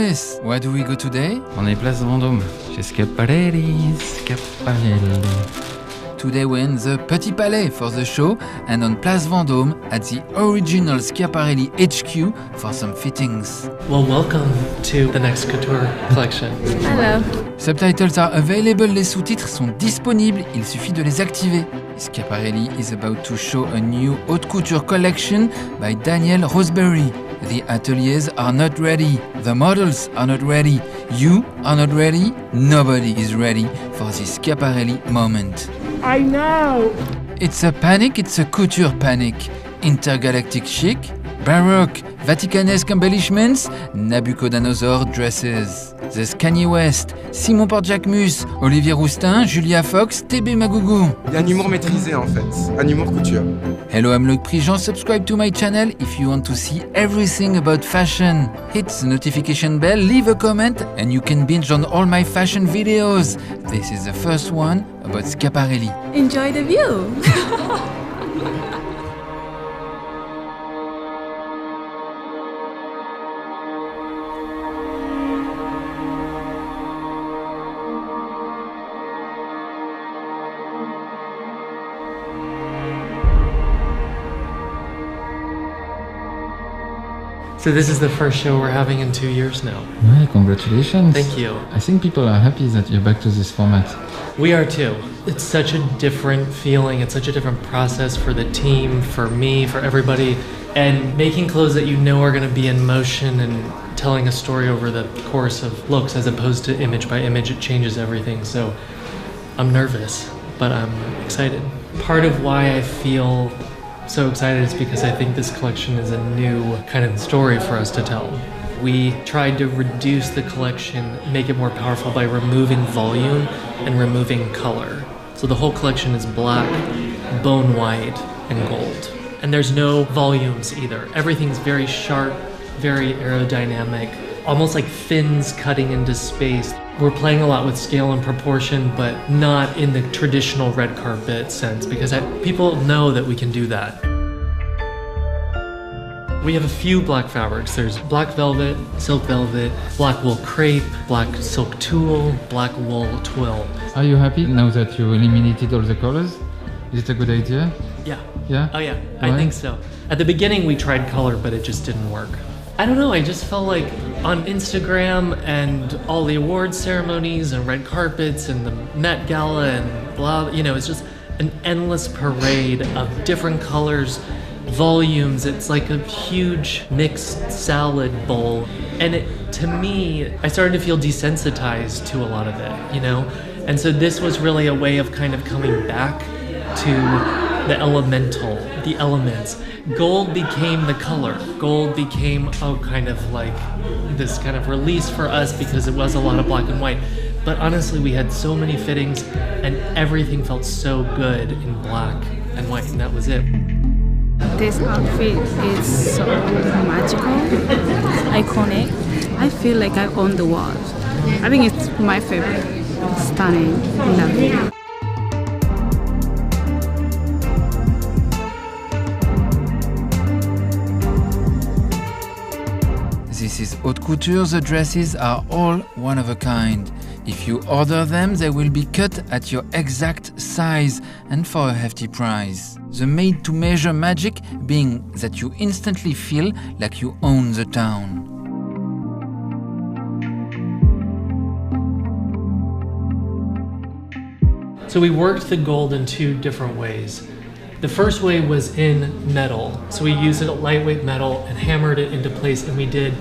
this? Where do we go today? On est place Vendôme, chez Schiaparelli. Today we're in the Petit Palais for the show and on Place Vendôme at the original Schiaparelli HQ for some fittings. Well, welcome to the next couture collection. Hello. Subtitles are available, les sous-titres sont disponibles, il suffit de les activer. Schiaparelli is about to show a new haute couture collection by Daniel Roseberry. The ateliers are not ready, the models are not ready, you are not ready, nobody is ready for this Schiaparelli moment. I know! It's a panic, it's a couture panic. Intergalactic chic, Baroque, Vaticanesque embellishments, Nabucodonosor dresses. There's Kanye West, Simon Porte-Jacquemus, Olivier Roustin, Julia Fox, TB Magougou. Il y a un humour maîtrisé en fait, un humour couture. Hello, I'm Loïc Prigent. Subscribe to my channel if you want to see everything about fashion. Hit the notification bell, leave a comment, and you can binge on all my fashion videos. This is the first one about Schiaparelli. Enjoy the view. So this is the first show we're having in 2 years now. Ouais, congratulations. Thank you. I think people are happy that you're back to this format. We are too. It's such a different feeling. It's such a different process for the team, for me, for everybody. And making clothes that you know are going to be in motion and telling a story over the course of looks as opposed to image by image, it changes everything. So I'm nervous, but I'm excited. Part of why I feel so excited is because I think this collection is a new kind of story for us to tell. We tried to reduce the collection, make it more powerful by removing volume and removing color. So the whole collection is black, bone white, and gold. And there's no volumes either. Everything's very sharp, very aerodynamic, almost like fins cutting into space. We're playing a lot with scale and proportion, but not in the traditional red carpet sense, because people know that we can do that. We have a few black fabrics. There's black velvet, black wool crepe, black silk tulle, black wool twill. Are you happy now that you eliminated all the colors? Is it a good idea? Yeah. Yeah? Oh yeah, Why? I think so. At the beginning we tried color, but it just didn't work. I don't know, I just felt like on Instagram and all the awards ceremonies and red carpets and the Met Gala and blah, you know, it's just an endless parade of different colors, volumes. It's like a huge mixed salad bowl. And to me, I started to feel desensitized to a lot of it, you know? And so this was really a way of kind of coming back to the elemental, the elements. Gold became the color. Gold became kind of like this kind of release for us because it was a lot of black and white. But honestly, we had so many fittings and everything felt so good in black and white, and that was it. This outfit is so magical, iconic. I feel like I own the world. I think it's my favorite. Stunning, lovely. This is haute couture, the dresses are all one of a kind. If you order them, they will be cut at your exact size and for a hefty price. The made-to-measure magic being that you instantly feel like you own the town. So we worked the gold in two different ways. The first way was in metal. So we used a lightweight metal and hammered it into place, and we did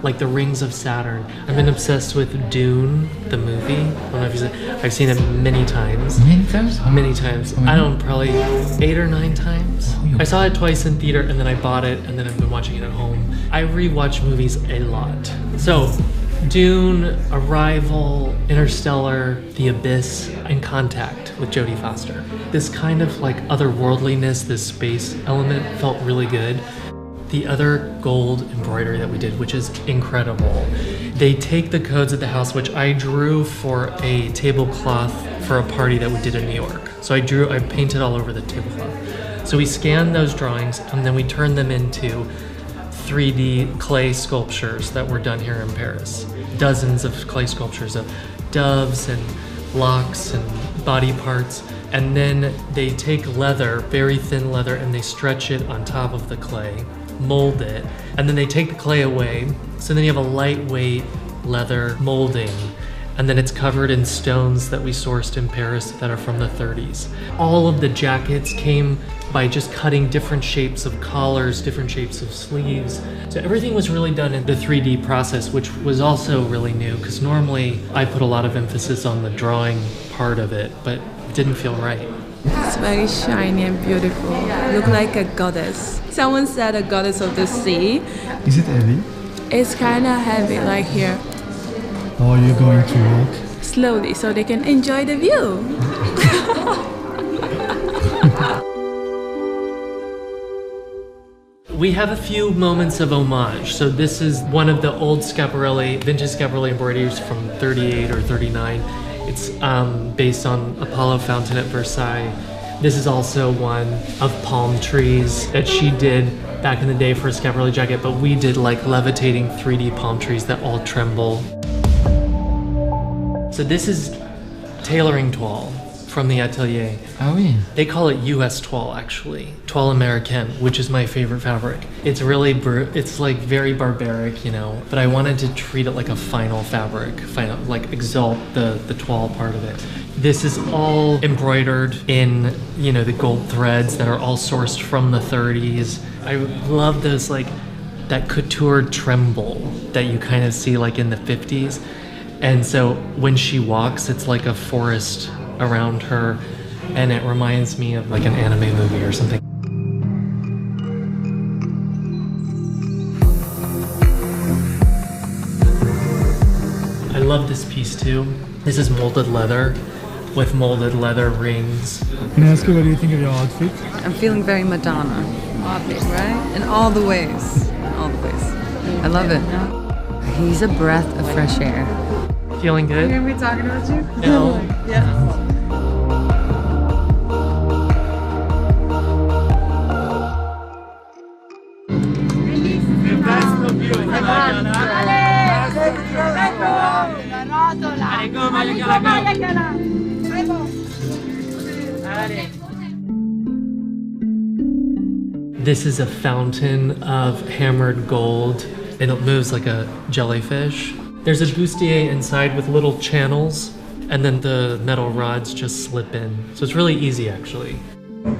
like the rings of Saturn. I've been obsessed with Dune, the movie. I don't know if you've seen it. I've seen it many times. Many times? Many times. I don't know, probably 8 or 9 times. I saw it twice in theater and then I bought it and then I've been watching it at home. I rewatch movies a lot. So Dune, Arrival, Interstellar, The Abyss, and Contact with Jodie Foster. This kind of like otherworldliness, this space element felt really good. The other gold embroidery that we did, which is incredible. They take the codes at the house, which I drew for a tablecloth for a party that we did in New York. So I painted all over the tablecloth. So we scanned those drawings and then we turned them into 3D clay sculptures that were done here in Paris. Dozens of clay sculptures of doves and locks and body parts. And then they take leather, very thin leather, and they stretch it on top of the clay, mold it, and then they take the clay away. So then you have a lightweight leather molding, and then it's covered in stones that we sourced in Paris that are from the 30s. All of the jackets came by just cutting different shapes of collars, different shapes of sleeves. So everything was really done in the 3D process, which was also really new, because normally I put a lot of emphasis on the drawing part of it, but it didn't feel right. It's very shiny and beautiful. Look like a goddess. Someone said a goddess of the sea. Is it heavy? It's kind of heavy, like here. Or are you going to walk? Slowly, so they can enjoy the view. We have a few moments of homage. So this is one of the old Schiaparelli, vintage Schiaparelli embroideries from 38 or 39. It's based on Apollo Fountain at Versailles. This is also one of palm trees that she did back in the day for a Schiaparelli jacket, but we did like levitating 3D palm trees that all tremble. So this is tailoring toile from the atelier. Ah oui. They call it US toile, actually. Toile Americaine, which is my favorite fabric. It's really, it's like very barbaric, you know, but I wanted to treat it like a final fabric, like exalt the toile part of it. This is all embroidered in, you know, the gold threads that are all sourced from the 30s. I love those, like, that couture tremble that you kind of see like in the 50s. And so when she walks, it's like a forest around her, and it reminds me of like an anime movie or something. I love this piece too. This is molded leather with molded leather rings. Can I ask you what do you think of your outfit? I'm feeling very Madonna, right? In all the ways, all the ways. I love it. He's a breath of fresh air. Feeling good? Are we talking about you? No. Yeah. This is a fountain of hammered gold, and it moves like a jellyfish. There's a bustier inside with little channels, and then the metal rods just slip in. So it's really easy, actually.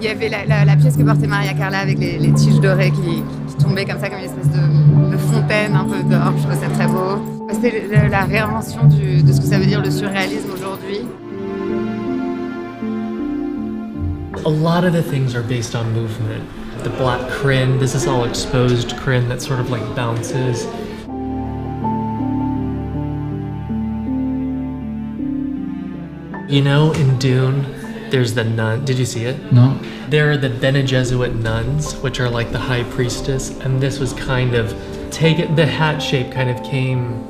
Il y avait la pièce que portait Maria Carla avec les tiges dorées qui tombaient comme ça, comme une espèce de fontaine un peu d'or. Je trouve ça très beau. C'était la réinvention de ce que ça veut dire le surréalisme aujourd'hui. A lot of the things are based on movement. The black crin, this is all exposed crin that sort of like bounces. You know, in Dune, there's the nun. Did you see it? No. They're the Bene Gesserit nuns, which are like the high priestess, and this was kind of the hat shape kind of came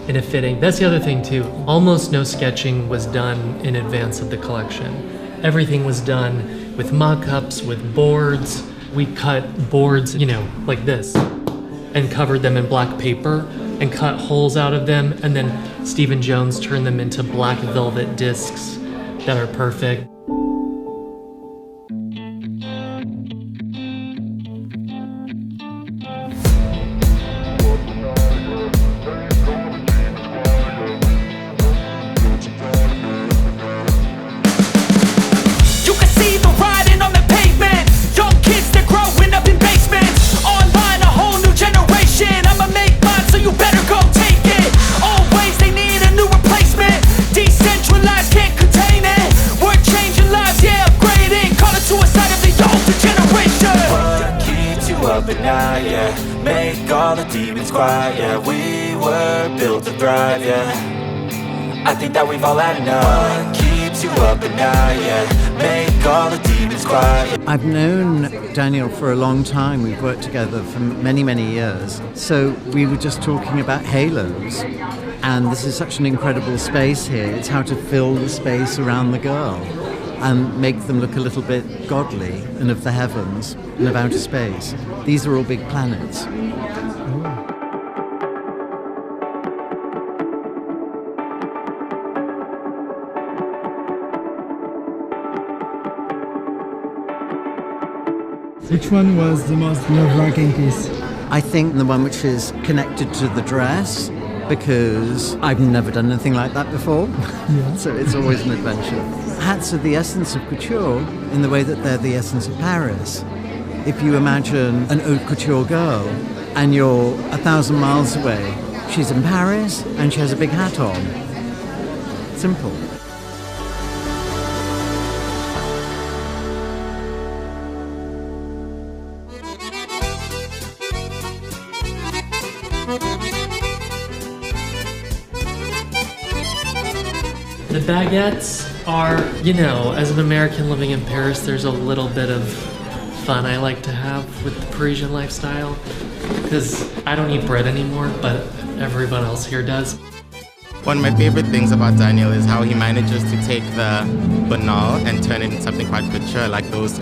in a fitting. That's the other thing too. Almost no sketching was done in advance of the collection. Everything was done with mock-ups, with boards. We cut boards, you know, like this, and covered them in black paper and cut holes out of them, and then Stephen Jones turned them into black velvet discs that are perfect. Make all the demons quiet, yeah. We were built to thrive, yeah. I think that we've all had enough. What keeps you up at night, yeah. Make all the demons quiet. I've known Daniel for a long time. We've worked together for many, many years. So we were just talking about halos. And this is such an incredible space here. It's how to fill the space around the girl. and make them look a little bit godly and of the heavens and of outer space. These are all big planets. Which one was the most nerve-wracking piece? I think the one which is connected to the dress, because I've never done anything like that before. Yeah. So it's always an adventure. Hats are the essence of couture in the way that they're the essence of Paris. If you imagine an haute couture girl and you're 1,000 miles away, she's in Paris and she has a big hat on. Simple. The baguettes are, you know, as an American living in Paris, there's a little bit of fun I like to have with the Parisian lifestyle, because I don't eat bread anymore, but everyone else here does. One of my favorite things about Daniel is how he manages to take the banal and turn it into something quite couture, like those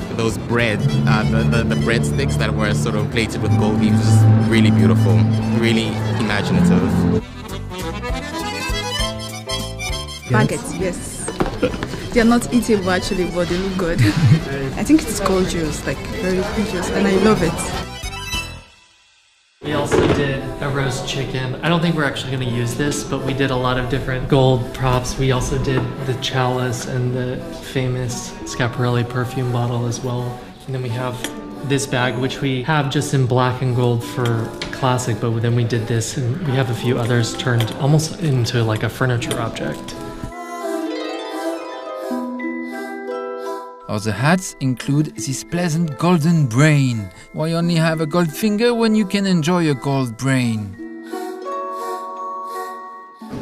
bread, the breadsticks that were sort of plated with gold leaf. Just really beautiful, really imaginative. Baguettes, yes. They are not eatable actually, but they look good. I think it's gorgeous, like very gorgeous, and I love it. We also did a roast chicken. I don't think we're actually going to use this, but we did a lot of different gold props. We also did the chalice and the famous Schiaparelli perfume bottle as well. And then we have this bag, which we have just in black and gold for classic, but then we did this, and we have a few others turned almost into like a furniture object. Other hats include this pleasant golden brain. Why only have a gold finger when you can enjoy a gold brain?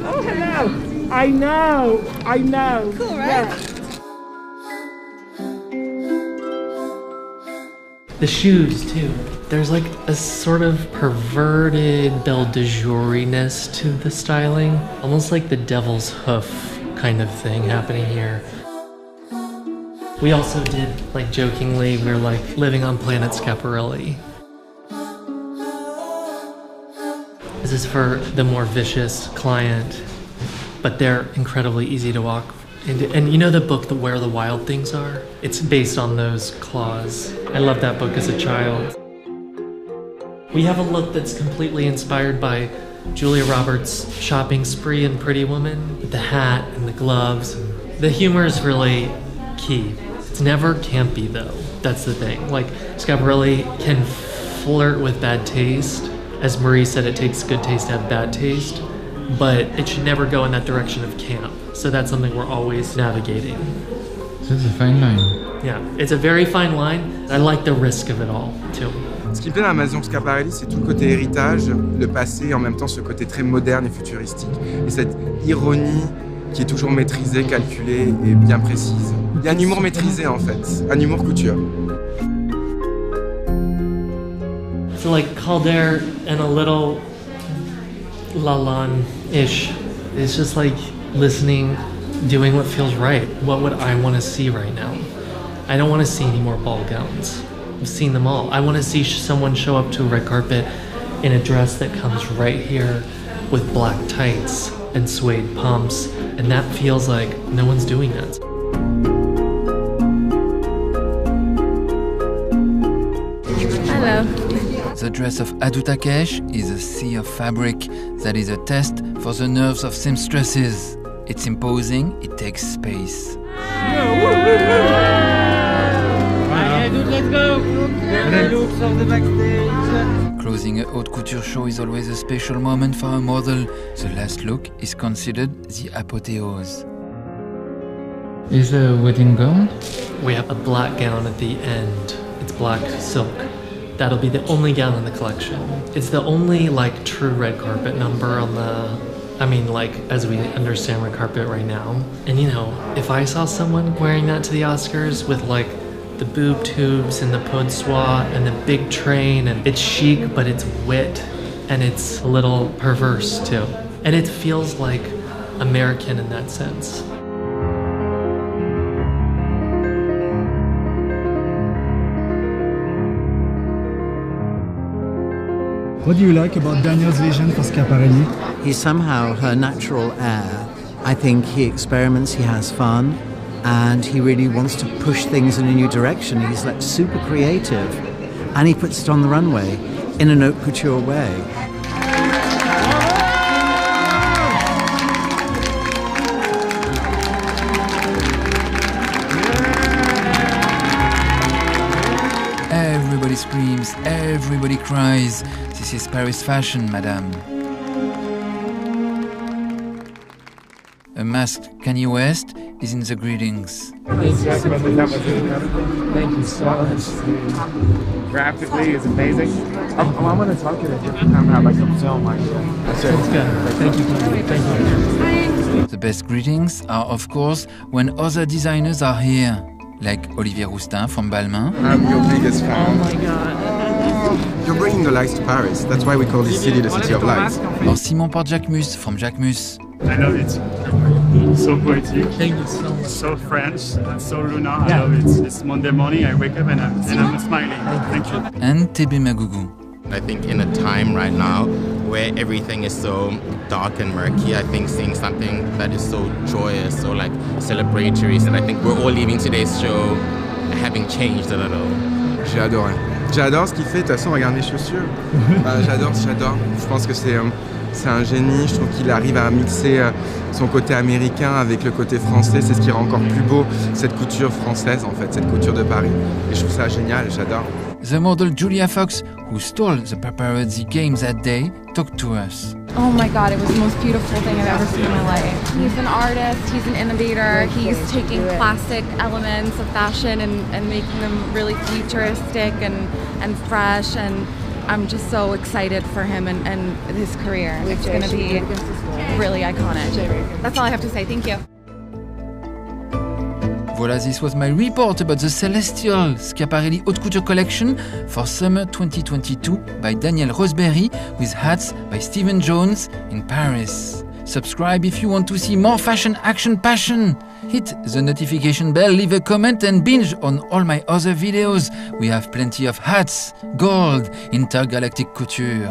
Oh, hello! I know! Cool, right? Yeah. The shoes, too. There's like a sort of perverted Belle de Jour-ness to the styling. Almost like the devil's hoof kind of thing happening here. We also did, like jokingly, we're like living on planet Schiaparelli. This is for the more vicious client, but they're incredibly easy to walk into. And you know the book, Where the Wild Things Are? It's based on those claws. I loved that book as a child. We have a look that's completely inspired by Julia Roberts' shopping spree in Pretty Woman, with the hat and the gloves. The humor is really key. It's never campy though, that's the thing. Like, Schiaparelli can flirt with bad taste. As Marie said, it takes good taste to have bad taste, but it should never go in that direction of camp. So that's something we're always navigating. So it's a fine line. Yeah, it's a very fine line. I like the risk of it all, too. Ce qui me plaît dans la maison Schiaparelli, c'est tout le côté héritage, le passé, et en même temps ce côté très moderne et futuristique. Et cette ironie qui est toujours maîtrisée, calculée et bien précise. Il y a un humour maîtrisé en fait, un humour couture. So like Calder and a little Lalande-ish. It's just like listening, doing what feels right. What would I want to see right now? I don't want to see any more ball gowns. I've seen them all. I want to see someone show up to a red carpet in a dress that comes right here with black tights and suede pumps, and that feels like no one's doing that. Hello. The dress of Adu Takesh is a sea of fabric that is a test for the nerves of seamstresses. It's imposing, it takes space. Let's go! Looks of the backstage. Closing a haute couture show is always a special moment for a model. The last look is considered the apotheose. Is a wedding gown? We have a black gown at the end. It's black silk. That'll be the only gown in the collection. It's the only like true red carpet number on the, I mean like as we understand red carpet right now. And you know, if I saw someone wearing that to the Oscars with like the boob tubes and the pot de soie and the big train, and it's chic but it's wit and it's a little perverse too. And it feels like American in that sense. What do you like about Daniel's vision for Schiaparelli? He's somehow her natural heir. I think he experiments, he has fun, and he really wants to push things in a new direction. He's like super creative, and he puts it on the runway in an haute couture way. Everybody screams, everybody cries. This is Paris fashion, madame. A masked Kanye West is in the greetings. Thank you so much. Graphically is amazing. I'm going to talk to you every time I have like a film like that. That's it. It's good. Thank you. Thank you. The best greetings are, of course, when other designers are here, like Olivier Roustin from Balmain. I'm your biggest fan. Oh my God. You're bringing the lights to Paris. That's why we call this city the city of lights. Or Simon Port-Jacquemus from Jacquemus. I love it. So poetic. Thank you so much. So French. So Luna. I love it. It's Monday morning. I wake up and I'm smiling. Thank you. And TB Magougou. I think in a time right now where everything is so dark and murky, I think seeing something that is so joyous, so like celebratory, and I think we're all leaving today's show having changed a little. J'ai adoré. J'adore ce qu'il fait. De toute façon, regarde les chaussures. J'adore. Je pense que c'est un génie. Je trouve qu'il arrive à mixer son côté américain avec le côté français. C'est ce qui rend encore plus beau cette couture française, en fait, cette couture de Paris. Et je trouve ça génial. J'adore. The model Julia Fox, who stole the paparazzi game that day, talked to us. Oh my God, it was the most beautiful thing I've ever seen in my life. He's an artist, he's an innovator, he's taking classic elements of fashion and making them really futuristic and fresh, and I'm just so excited for him and his career. It's going to be really iconic. That's all I have to say, thank you. Voila, this was my report about the celestial Schiaparelli Haute Couture collection for summer 2022 by Daniel Roseberry with hats by Stephen Jones in Paris. Subscribe if you want to see more fashion, action, passion. Hit the notification bell, leave a comment and binge on all my other videos. We have plenty of hats, gold, intergalactic couture.